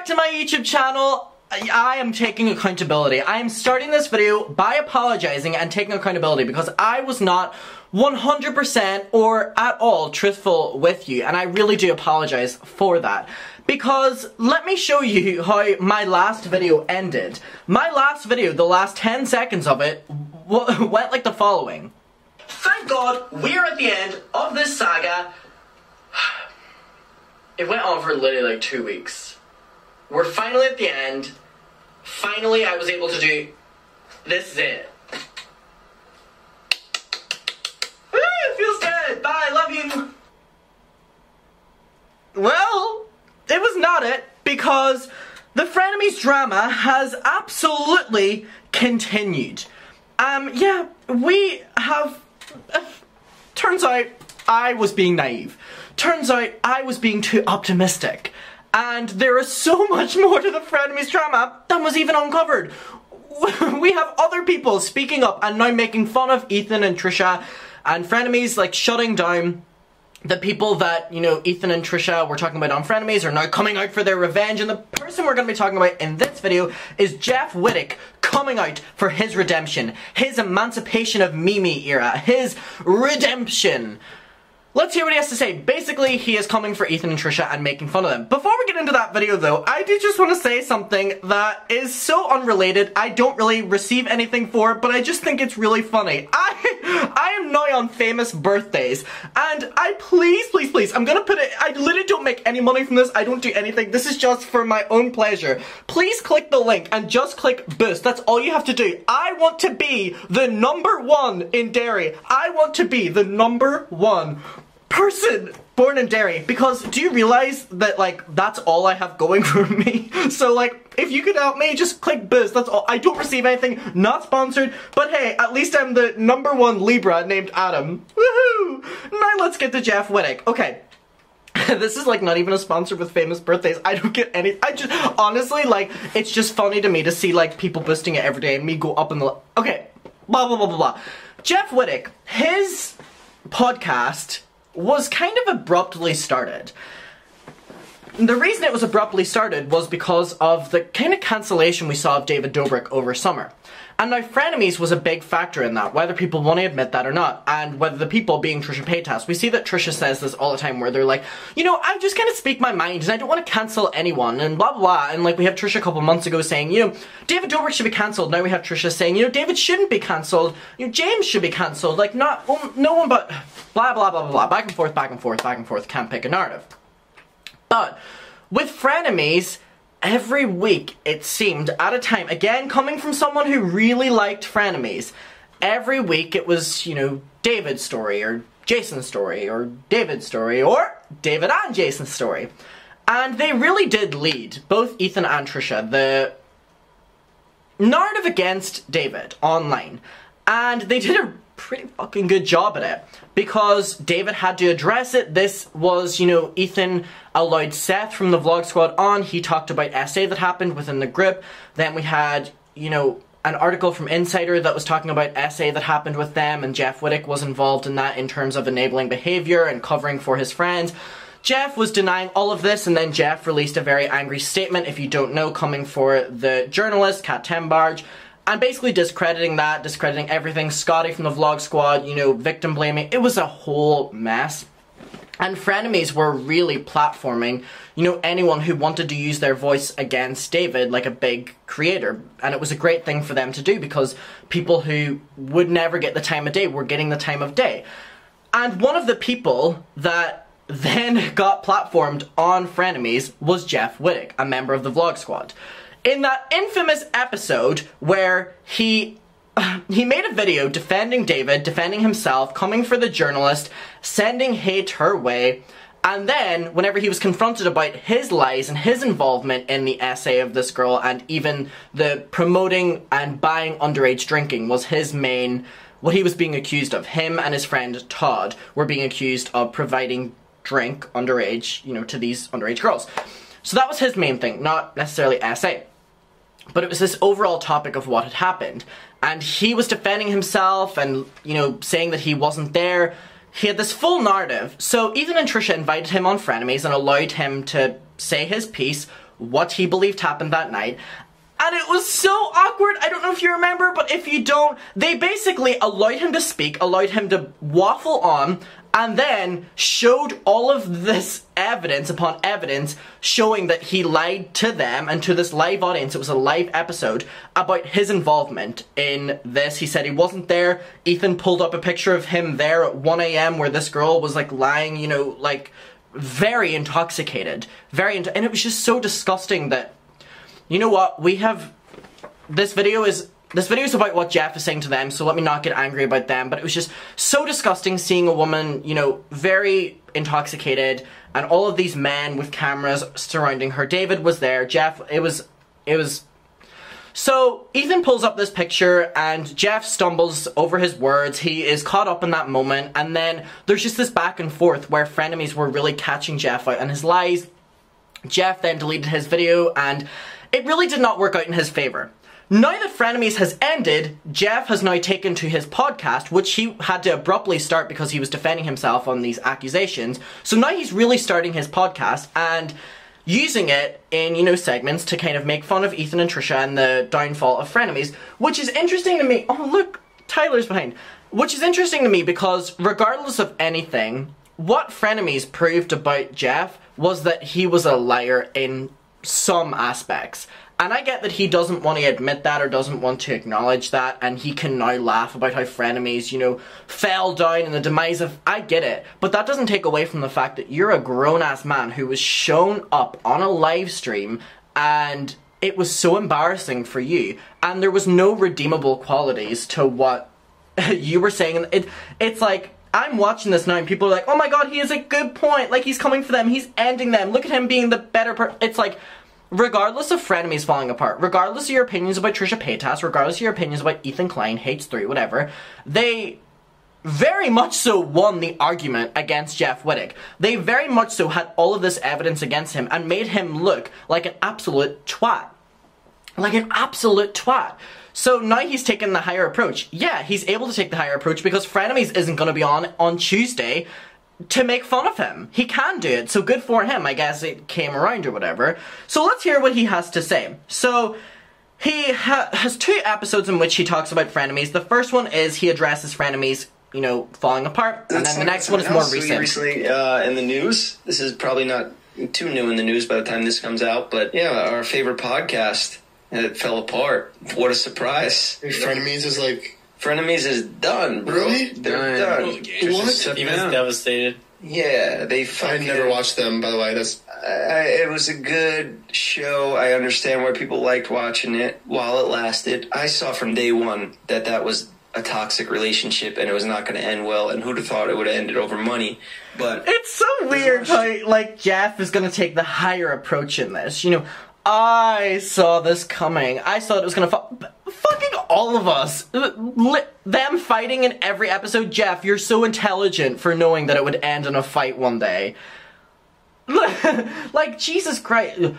to my YouTube channel. I am taking accountability. I am starting this video by apologizing and taking accountability because I was not 100% or at all truthful with you, and I really do apologize for that. Because let me show you how my last video ended. My last video, the last 10 seconds of it, went like the following. Thank God we're at the end of this saga. It went on for literally like 2 weeks. We're finally at the end. Finally, I was able to do... This is it. Woo, it feels good. Bye, love you. Well, it was not it, because the Frenemies drama has absolutely continued. Yeah, we have... turns out I was being naive. Turns out I was being too optimistic. And there is so much more to the Frenemies drama than was even uncovered. We have other people speaking up and now making fun of Ethan and Trisha, and Frenemies like shutting down the people that, you know, Ethan and Trisha were talking about on Frenemies are now coming out for their revenge, and the person we're going to be talking about in this video is Jeff Wittek coming out for his redemption, his emancipation of Mimi era, his redemption. Let's hear what he has to say. Basically, he is coming for Ethan and Trisha and making fun of them. Before we get into that video though, I do just want to say something that is so unrelated. I don't really receive anything for it, but I just think it's really funny. I am now on famous birthdays, and please, I'm gonna put it, I literally don't make any money from this, I don't do anything, this is just for my own pleasure. Please click the link and just click boost, that's all you have to do. I want to be the #1 in Derry. I want to be the #1 person born in Derry, because do you realize that, like, that's all I have going for me? So, like, if you could help me, just click boost, that's all. I don't receive anything, not sponsored, but hey, at least I'm the #1 Libra named Adam. Woohoo! Now let's get to Jeff Wittek. Okay. This is like not even a sponsor with famous birthdays. I don't get any, I just, honestly, like, it's just funny to me to see, like, people boosting it every day and me go up in the, okay, blah, blah, blah, blah, blah. Jeff Wittek, his podcast was kind of abruptly started. The reason it was abruptly started was because of the kind of cancellation we saw of David Dobrik over summer. And now Frenemies was a big factor in that, whether people want to admit that or not, and whether the people being Trisha Paytas. We see that Trisha says this all the time where they're like, you know, I just kind of speak my mind and I don't want to cancel anyone and blah blah blah, and like we have Trisha a couple months ago saying, you know, David Dobrik should be cancelled. Now we have Trisha saying, you know, David shouldn't be cancelled, you know, James should be cancelled, like not, well, no one but blah blah blah blah blah, back and forth, back and forth, back and forth, can't pick a narrative. But with Frenemies, every week, it seemed, at a time, again, coming from someone who really liked Frenemies, every week it was, you know, David's story, or Jason's story, or David's story, or David and Jason's story. And they really did lead, both Ethan and Trisha, the narrative against David online. And they did a pretty fucking good job at it, because David had to address it. This was, you know, Ethan allowed Seth from the Vlog Squad on, he talked about essay that happened within the group, then we had, you know, an article from Insider that was talking about essay that happened with them, and Jeff Wittek was involved in that in terms of enabling behaviour and covering for his friends. Jeff was denying all of this, and then Jeff released a very angry statement, if you don't know, coming for the journalist, Kat Tembarge, and basically discrediting that, discrediting everything, Scotty from the Vlog Squad, you know, victim blaming. It was a whole mess. And Frenemies were really platforming, you know, anyone who wanted to use their voice against David like a big creator. And it was a great thing for them to do, because people who would never get the time of day were getting the time of day. And one of the people that then got platformed on Frenemies was Jeff Wittek, a member of the Vlog Squad. In that infamous episode where he made a video defending David, defending himself, coming for the journalist, sending hate her way, and then whenever he was confronted about his lies and his involvement in the essay of this girl, and even the promoting and buying underage drinking was his main, what he was being accused of. Him and his friend Todd were being accused of providing drink underage, you know, to these underage girls. So that was his main thing, not necessarily essay. But it was this overall topic of what had happened. And he was defending himself and, you know, saying that he wasn't there. He had this full narrative. So Ethan and Trisha invited him on Frenemies and allowed him to say his piece what he believed happened that night. And it was so awkward. I don't know if you remember, but if you don't, they basically allowed him to speak, allowed him to waffle on, and then showed all of this evidence upon evidence showing that he lied to them and to this live audience. It was a live episode about his involvement in this. He said he wasn't there. Ethan pulled up a picture of him there at 1 a.m. where this girl was like lying, you know, like very intoxicated. And it was just so disgusting that, you know what, this video is about what Jeff is saying to them, so let me not get angry about them, but it was just so disgusting seeing a woman, you know, very intoxicated, and all of these men with cameras surrounding her. David was there, Jeff, it was... So, Ethan pulls up this picture, and Jeff stumbles over his words. He is caught up in that moment, and then there's just this back and forth where frenemies were really catching Jeff out on his lies. Jeff then deleted his video, and it really did not work out in his favor. Now that Frenemies has ended, Jeff has now taken to his podcast, which he had to abruptly start because he was defending himself on these accusations. So now he's really starting his podcast and using it in, you know, segments to kind of make fun of Ethan and Trisha and the downfall of Frenemies, which is interesting to me. Oh, look, Tyler's behind. Which is interesting to me because regardless of anything, what Frenemies proved about Jeff was that he was a liar in some aspects. And I get that he doesn't want to admit that or doesn't want to acknowledge that, and he can now laugh about how Frenemies, you know, fell down in the demise of... I get it, but that doesn't take away from the fact that you're a grown-ass man who was shown up on a live stream, and it was so embarrassing for you, and there was no redeemable qualities to what you were saying. It's like... I'm watching this now and people are like, oh my god, he has a good point, like he's coming for them, he's ending them, look at him being the better person. It's like, regardless of Frenemies falling apart, regardless of your opinions about Trisha Paytas, regardless of your opinions about Ethan Klein, H3, whatever, they very much so won the argument against Jeff Wittek. They very much so had all of this evidence against him and made him look like an absolute twat. Like an absolute twat. So now he's taken the higher approach. Yeah, he's able to take the higher approach because Frenemies isn't going to be on Tuesday to make fun of him. He can do it, so good for him. I guess it came around or whatever. So let's hear what he has to say. So he has 2 episodes in which he talks about Frenemies. The first one is he addresses Frenemies, you know, falling apart, and then the next one is more recent. Recently in the news, this is probably not too new in the news by the time this comes out, but yeah, our favorite podcast. And it fell apart. What a surprise. Frenemies is like... Frenemies is done, bro. Really? They're done. What? He was devastated. Yeah, they fucking... I never watched them, by the way. That's... it was a good show. I understand why people liked watching it while it lasted. I saw from day one that that was a toxic relationship and it was not going to end well. And who'd have thought it would have ended over money. But... It's so weird how, like, Jeff is going to take the higher approach in this. You know... I saw this coming. I thought it was gonna fucking all of us. Them fighting in every episode. Jeff, you're so intelligent for knowing that it would end in a fight one day. Like, Jesus Christ.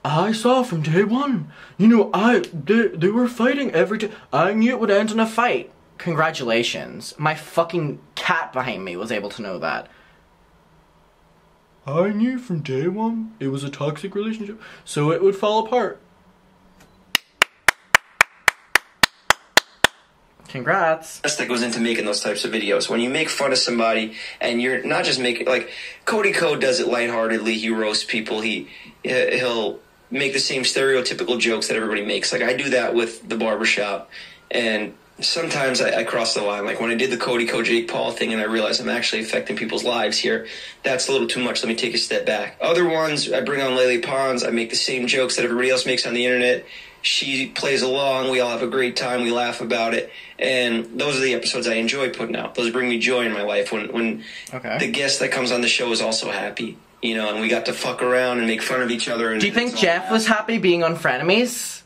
I saw from day one. You know, they were fighting every day. I knew it would end in a fight. Congratulations. My fucking cat behind me was able to know that. I knew from day one it was a toxic relationship, so it would fall apart. Congrats. That goes into making those types of videos. When you make fun of somebody and you're not just making, like, Cody Code does it lightheartedly. He roasts people. He'll make the same stereotypical jokes that everybody makes. Like, I do that with the barbershop, and sometimes I cross the line. Like when I did the Cody Code Jake Paul thing and I realized I'm actually affecting people's lives here, that's a little too much. Let me take a step back. Other ones, I bring on Lele Pons. I make the same jokes that everybody else makes on the internet. She plays along. We all have a great time. We laugh about it. And those are the episodes I enjoy putting out. Those bring me joy in my life when the guest that comes on the show is also happy. You know, and we got to fuck around and make fun of each other. And do you think Jeff was happy being on Frenemies?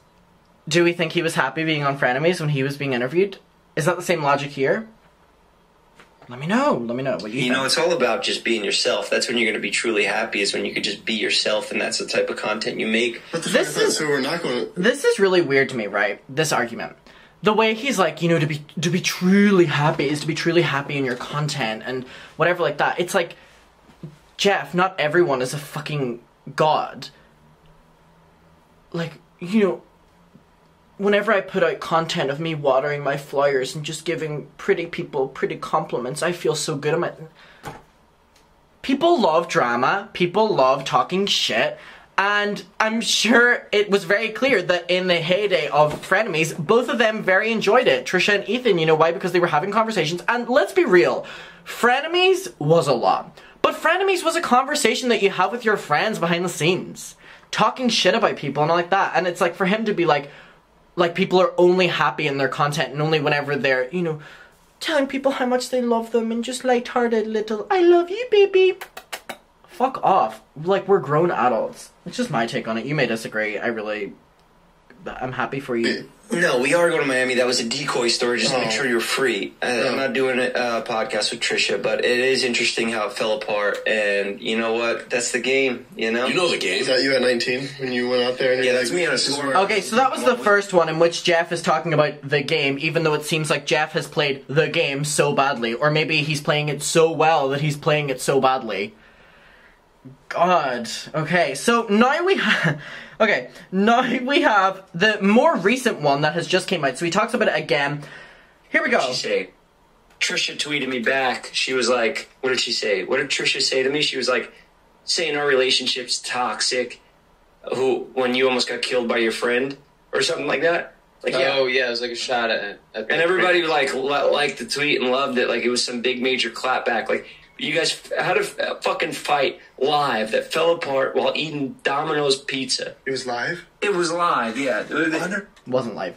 Do we think he was happy being on Frenemies when he was being interviewed? Is that the same logic here? Let me know. Let me know what you think. You know, it's all about just being yourself. That's when you're going to be truly happy, is when you can just be yourself, and that's the type of content you make. But the fact that we're not going to... This is really weird to me, right? This argument. The way he's like, you know, to be truly happy is to be truly happy in your content and whatever like that. It's like, Jeff, not everyone is a fucking god. like, you know, whenever I put out content of me watering my flowers and just giving pretty people pretty compliments, I feel so good. People love drama, people love talking shit, and I'm sure it was very clear that in the heyday of Frenemies, both of them very enjoyed it. Trisha and Ethan, you know why? Because they were having conversations, and let's be real, Frenemies was a lot. But Frenemies was a conversation that you have with your friends behind the scenes. Talking shit about people and all like that, and it's like for him to be like people are only happy in their content and only whenever they're, you know, telling people how much they love them and just light-hearted little, I love you, baby. Fuck off. Like, we're grown adults. It's just my take on it. You may disagree. I'm happy for you. No, we are going to Miami. That was a decoy story just to make sure you're free. I'm not doing a podcast with Trisha, but it is interesting how it fell apart. And you know what? That's the game, you know? You know the game. Is that you at 19 when you went out there? And yeah, that's me on a score. Okay, so that was the first one in which Jeff is talking about the game, even though it seems like Jeff has played the game so badly. Or maybe he's playing it so well that he's playing it so badly. God. Okay, so now we have... Okay, now we have the more recent one that has just came out. So he talks about it again. Here we go. What did she say? Trisha tweeted me back. She was like, what did she say? What did Trisha say to me? She was like, saying our relationship's toxic. When you almost got killed by your friend? Or something like that. Like, oh, yeah, it was like a shot at and everybody liked the tweet and loved it. Like, it was some big major clapback. Like, you guys had a fucking fight live that fell apart while eating Domino's pizza. It was live? It was live, yeah. It wasn't live.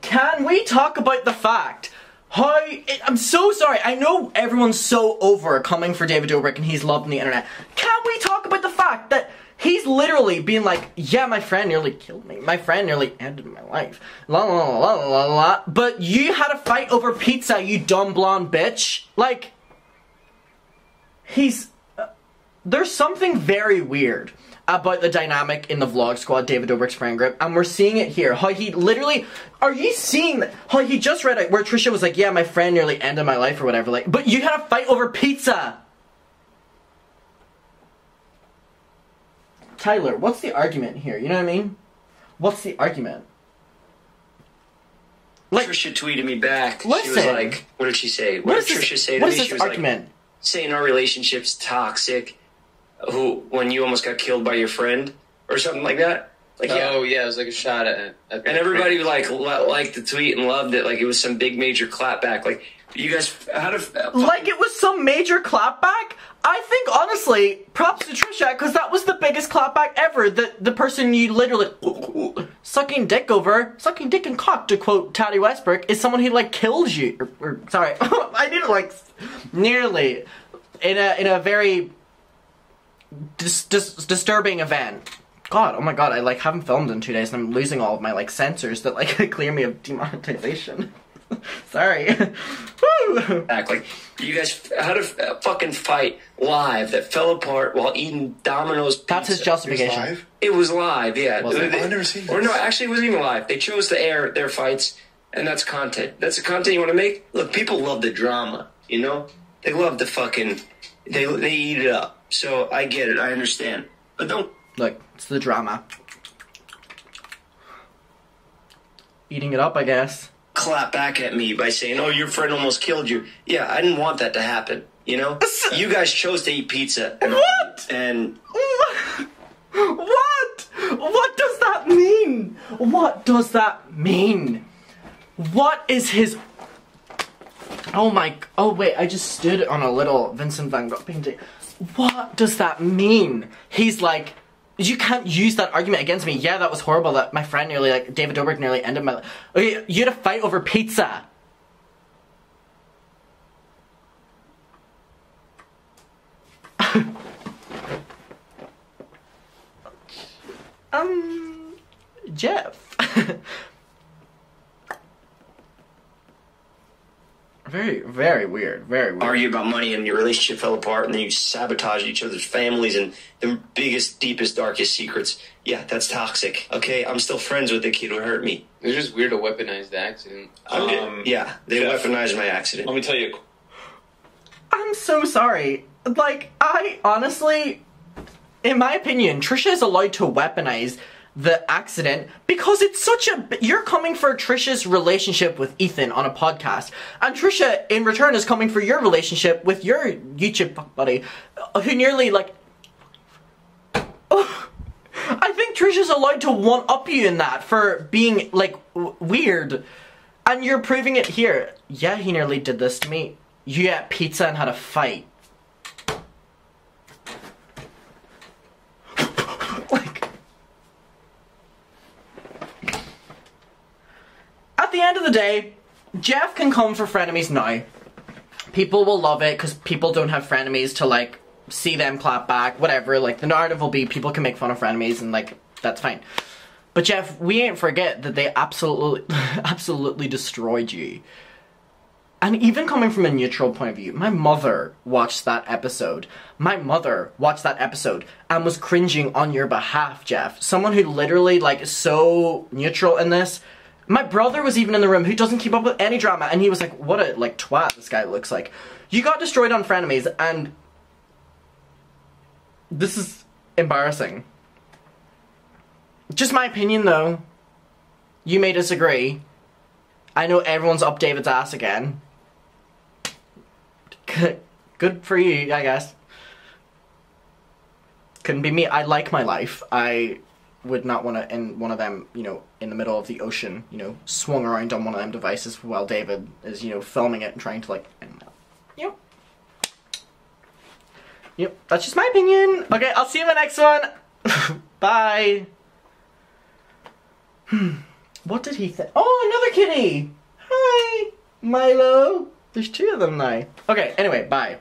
Can we talk about the fact I'm so sorry. I know everyone's so over coming for David Dobrik and he's loved on the internet. Can we talk about the fact that he's literally being like, yeah, my friend nearly killed me. My friend nearly ended my life. La la la la la la. But you had a fight over pizza, you dumb blonde bitch. Like... there's something very weird about the dynamic in the Vlog Squad, David Dobrik's friend group, and we're seeing it here. How he literally, are you seeing that? How he just read it, where Trisha was like, yeah, my friend nearly ended my life or whatever, like, but you had a fight over pizza! Tyler, what's the argument here? You know what I mean? What's the argument? Like, Trisha tweeted me back. Listen. She was like, what did she say? What did Trisha say to me? What is this she was argument? Like, saying our relationship's toxic. When you almost got killed by your friend? Or something like that. Like, oh, yeah, it was like a shot at and everybody liked the tweet and loved it. Like, it was some big major clapback. Like, you guys had a... Like it was some major clapback? I think, honestly, props to Trisha, because that was the biggest clapback ever. The person you literally... sucking dick and cock, to quote Taddy Westbrook, is someone who, like, kills you. Sorry, I did it, like, nearly. In a very... disturbing event. God, oh my god, I like haven't filmed in 2 days and I'm losing all of my like sensors that like clear me of demonetization. Sorry. Woo! Like, you guys had a fucking fight live that fell apart while eating Domino's pizza. That's his justification. It was live, yeah. Was it? I've never seen this. Or no, actually it wasn't even live. They chose to air their fights, and that's content. That's the content you want to make? Look, people love the drama, you know? They love the fucking... They eat it up. So, I get it, I understand. But don't... Look, it's the drama. Eating it up, I guess. Clap back at me by saying, oh, your friend almost killed you. Yeah, I didn't want that to happen, you know? You guys chose to eat pizza. What? And... What? What does that mean? What does that mean? What is his... Oh my... Oh wait, I just stood on a little Vincent van Gogh painting. What does that mean? He's like... You can't use that argument against me. Yeah, that was horrible that my friend nearly, like, David Dobrik nearly ended my life. Okay, you had a fight over pizza. Jeff. Very, very weird. Very weird. Argue about money and your relationship fell apart and then you sabotage each other's families and the biggest, deepest, darkest secrets. Yeah, that's toxic. Okay, I'm still friends with the kid who hurt me. It's just weird to weaponize the accident. Yeah, they Jeff, weaponized my accident. Let me tell you. I'm so sorry. Like, I honestly, in my opinion, Trisha is allowed to weaponize the accident because it's such a... You're coming for Trisha's relationship with Ethan on a podcast, and Trisha, in return, is coming for your relationship with your YouTube fuck buddy, who nearly, like... Oh, I think Trisha's allowed to one-up you in that for being, like, weird. And you're proving it here. Yeah, he nearly did this to me. You ate pizza and had a fight. Like... At the end of the day, Jeff can come for frenemies now. People will love it because people don't have frenemies to, like, see them clap back, whatever. Like, the narrative will be people can make fun of frenemies and, like, that's fine. But Jeff, we ain't forget that they absolutely destroyed you. And even coming from a neutral point of view, my mother watched that episode. My mother watched that episode and was cringing on your behalf, Jeff. Someone who literally, like, is so neutral in this. My brother was even in the room who doesn't keep up with any drama, and he was like, what a, like, twat this guy looks like. You got destroyed on frenemies, and this is embarrassing. Just my opinion, though. You may disagree. I know everyone's up David's ass again. Good for you, I guess. Couldn't be me. I like my life. I would not want to end one of them, you know, in the middle of the ocean, you know, swung around on one of them devices while David is, you know, filming it and trying to, like, yep. Yep, that's just my opinion. Okay, I'll see you in the next one. Bye. What did he think? Oh, another kitty! Hi, Milo. There's two of them now. Okay, anyway, bye.